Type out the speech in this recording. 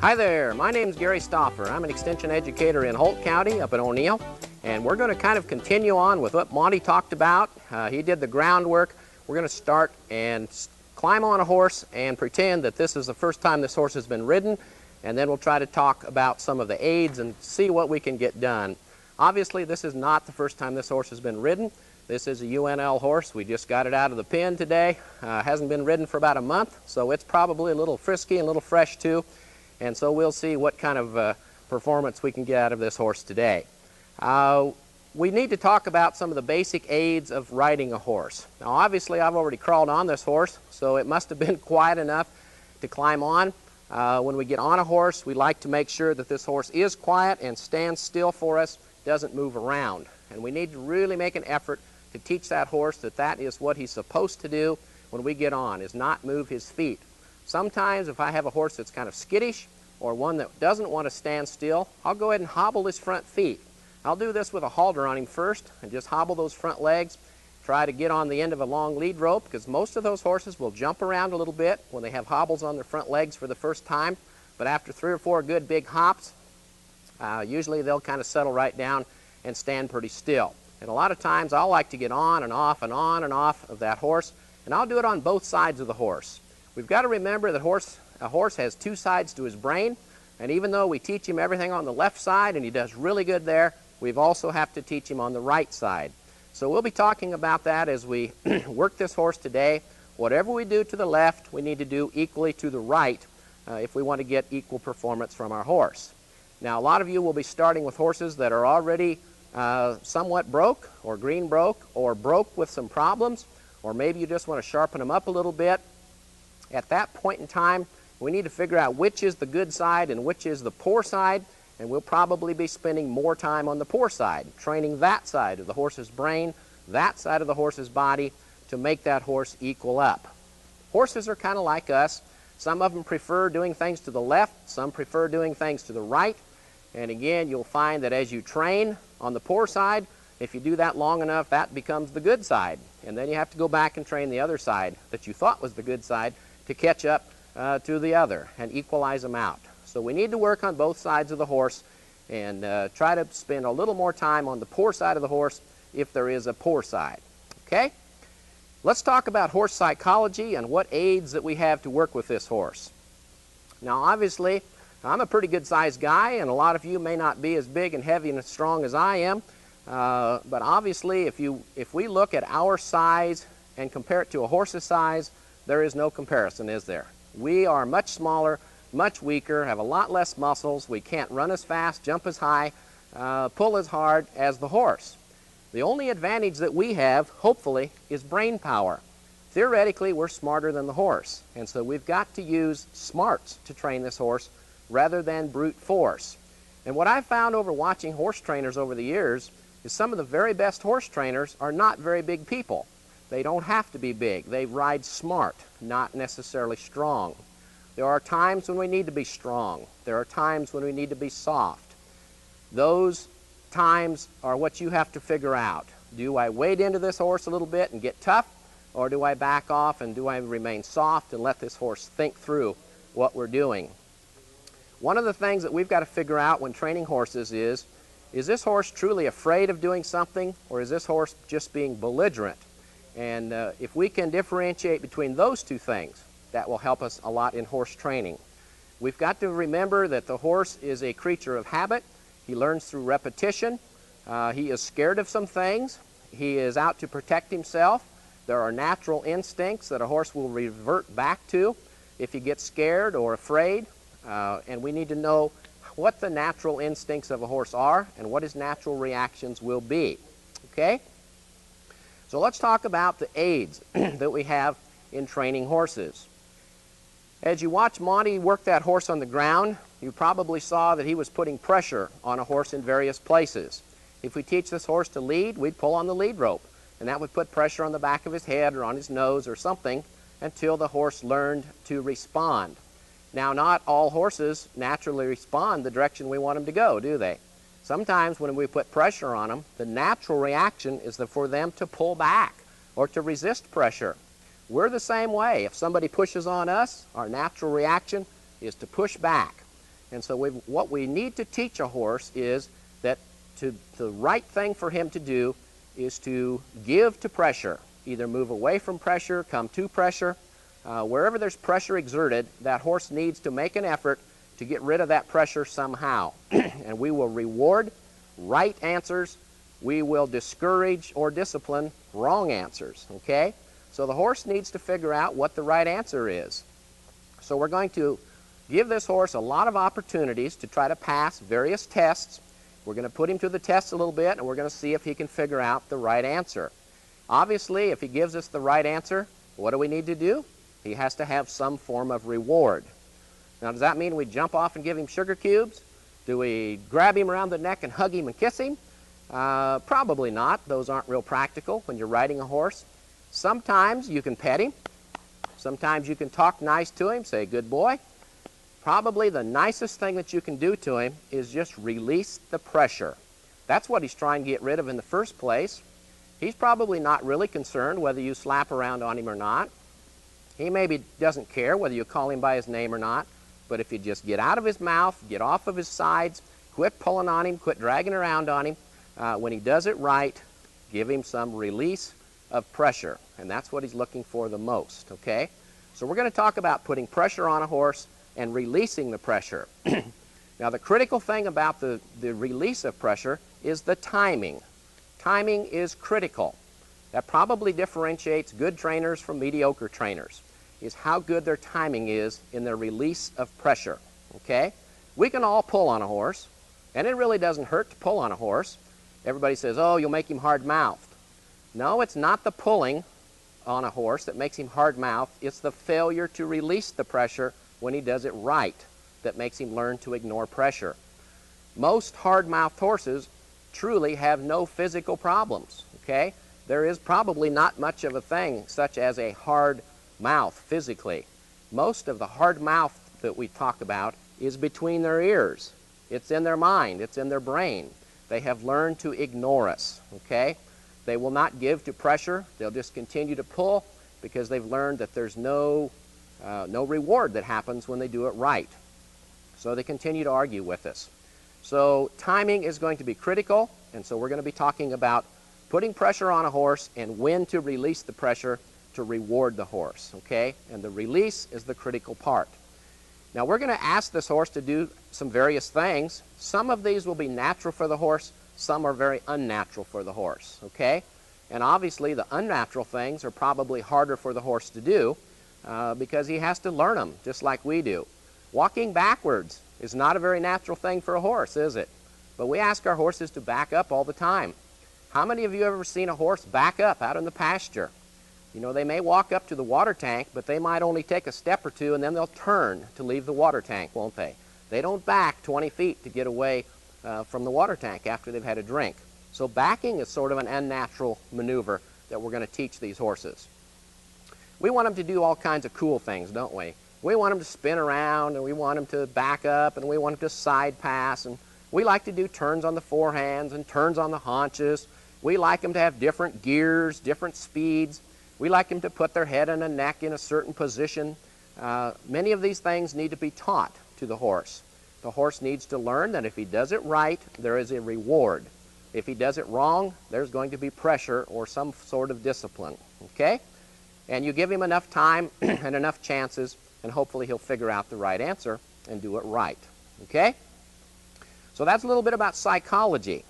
Hi there, my name's Gary Stauffer. I'm an extension educator in Holt County up in O'Neill, and we're going to kind of continue on with what Monte talked about. He did the groundwork. We're going to start and climb on a horse and pretend that this is the first time this horse has been ridden, and then we'll try to talk about some of the aids and see what we can get done. Obviously, this is not the first time this horse has been ridden. This is a UNL horse. We just got it out of the pen today. Hasn't been ridden for about a month, so it's probably a little frisky and a little fresh too. And so we'll see what kind of performance we can get out of this horse today. We need to talk about some of the basic aids of riding a horse. Now obviously I've already crawled on this horse, so it must have been quiet enough to climb on. When we get on a horse, we like to make sure that this horse is quiet and stands still for us, doesn't move around. And we need to really make an effort to teach that horse that that is what he's supposed to do when we get on, is not move his feet. Sometimes if I have a horse that's kind of skittish or one that doesn't want to stand still, I'll go ahead and hobble his front feet. I'll do this with a halter on him first and just hobble those front legs, try to get on the end of a long lead rope, because most of those horses will jump around a little bit when they have hobbles on their front legs for the first time, but after 3 or 4 good big hops, usually they'll kind of settle right down and stand pretty still. And a lot of times I'll like to get on and off and on and off of that horse, and I'll do it on both sides of the horse. We've got to remember that a horse has 2 sides to his brain, and even though we teach him everything on the left side and he does really good there, we've also have to teach him on the right side. So we'll be talking about that as we work this horse today. Whatever we do to the left, we need to do equally to the right if we want to get equal performance from our horse. Now a lot of you will be starting with horses that are already somewhat broke or green broke or broke with some problems, or maybe you just want to sharpen them up a little bit. At that point in time, we need to figure out which is the good side and which is the poor side, and we'll probably be spending more time on the poor side, training that side of the horse's brain, that side of the horse's body, to make that horse equal up. Horses are kind of like us. Some of them prefer doing things to the left, some prefer doing things to the right, and again, you'll find that as you train on the poor side, if you do that long enough, that becomes the good side, and then you have to go back and train the other side that you thought was the good side to catch up to the other and equalize them out. So we need to work on both sides of the horse and try to spend a little more time on the poor side of the horse if there is a poor side. Okay? Let's talk about horse psychology and what aids that we have to work with this horse. Now obviously, I'm a pretty good sized guy, and a lot of you may not be as big and heavy and as strong as I am, but obviously if we look at our size and compare it to a horse's size, there is no comparison, is there? We are much smaller, much weaker, have a lot less muscles. We can't run as fast, jump as high, pull as hard as the horse. The only advantage that we have, hopefully, is brain power. Theoretically, we're smarter than the horse, and so we've got to use smarts to train this horse rather than brute force. And what I've found over watching horse trainers over the years is some of the very best horse trainers are not very big people. They don't have to be big. They ride smart, not necessarily strong. There are times when we need to be strong. There are times when we need to be soft. Those times are what you have to figure out. Do I wade into this horse a little bit and get tough, or do I back off and do I remain soft and let this horse think through what we're doing? One of the things that we've got to figure out when training horses is this horse truly afraid of doing something, or is this horse just being belligerent? And if we can differentiate between those two things, that will help us a lot in horse training. We've got to remember that the horse is a creature of habit. He learns through repetition. He is scared of some things. He is out to protect himself. There are natural instincts that a horse will revert back to if he gets scared or afraid. And we need to know what the natural instincts of a horse are and what his natural reactions will be. Okay? So let's talk about the aids that we have in training horses. As you watch Monte work that horse on the ground, you probably saw that he was putting pressure on a horse in various places. If we teach this horse to lead, we'd pull on the lead rope, and that would put pressure on the back of his head or on his nose or something until the horse learned to respond. Now, not all horses naturally respond the direction we want them to go, do they? Sometimes when we put pressure on them, the natural reaction is for them to pull back or to resist pressure. We're the same way. If somebody pushes on us, our natural reaction is to push back. And so what we need to teach a horse is that the right thing for him to do is to give to pressure, either move away from pressure, come to pressure. Wherever there's pressure exerted, that horse needs to make an effort to get rid of that pressure somehow. And we will reward right answers. We will discourage or discipline wrong answers, okay? So the horse needs to figure out what the right answer is. So we're going to give this horse a lot of opportunities to try to pass various tests. We're going to put him to the test a little bit, and we're going to see if he can figure out the right answer. Obviously, if he gives us the right answer, what do we need to do? He has to have some form of reward. Now, does that mean we jump off and give him sugar cubes? Do we grab him around the neck and hug him and kiss him? Probably not. Those aren't real practical when you're riding a horse. Sometimes you can pet him. Sometimes you can talk nice to him, say, good boy. Probably the nicest thing that you can do to him is just release the pressure. That's what he's trying to get rid of in the first place. He's probably not really concerned whether you slap around on him or not. He maybe doesn't care whether you call him by his name or not, but if you just get out of his mouth, get off of his sides, quit pulling on him, quit dragging around on him, when he does it right, give him some release of pressure, and that's what he's looking for the most, okay? So we're going to talk about putting pressure on a horse and releasing the pressure. Now, the critical thing about the release of pressure is the timing. Timing is critical. That probably differentiates good trainers from mediocre trainers, is how good their timing is in their release of pressure, okay? We can all pull on a horse, and it really doesn't hurt to pull on a horse. Everybody says, oh, you'll make him hard-mouthed. No, it's not the pulling on a horse that makes him hard-mouthed. It's the failure to release the pressure when he does it right that makes him learn to ignore pressure. Most hard-mouthed horses truly have no physical problems, okay? There is probably not much of a thing such as a hard mouth physically. Most of the hard mouth that we talk about is between their ears. It's in their mind. It's in their brain. They have learned to ignore us, okay? They will not give to pressure. They'll just continue to pull because they've learned that there's no reward that happens when they do it right. So they continue to argue with us. So timing is going to be critical, and so we're going to be talking about putting pressure on a horse and when to release the pressure to reward the horse, okay? And the release is the critical part. Now we're going to ask this horse to do some various things. Some of these will be natural for the horse, some are very unnatural for the horse, okay? And obviously the unnatural things are probably harder for the horse to do because he has to learn them just like we do. Walking backwards is not a very natural thing for a horse, is it? But we ask our horses to back up all the time. How many of you have ever seen a horse back up out in the pasture? You know, they may walk up to the water tank, but they might only take a step or two and then they'll turn to leave the water tank, won't they? They don't back 20 feet to get away from the water tank after they've had a drink. So backing is sort of an unnatural maneuver that we're going to teach these horses. We want them to do all kinds of cool things, don't we? We want them to spin around, and we want them to back up, and we want them to side pass, and we like to do turns on the forehands and turns on the haunches. We like them to have different gears, different speeds. We like them to put their head and a neck in a certain position. Many of these things need to be taught to the horse. The horse needs to learn that if he does it right, there is a reward. If he does it wrong, there's going to be pressure or some sort of discipline, okay? And you give him enough time and enough chances, and hopefully he'll figure out the right answer and do it right, okay? So that's a little bit about psychology.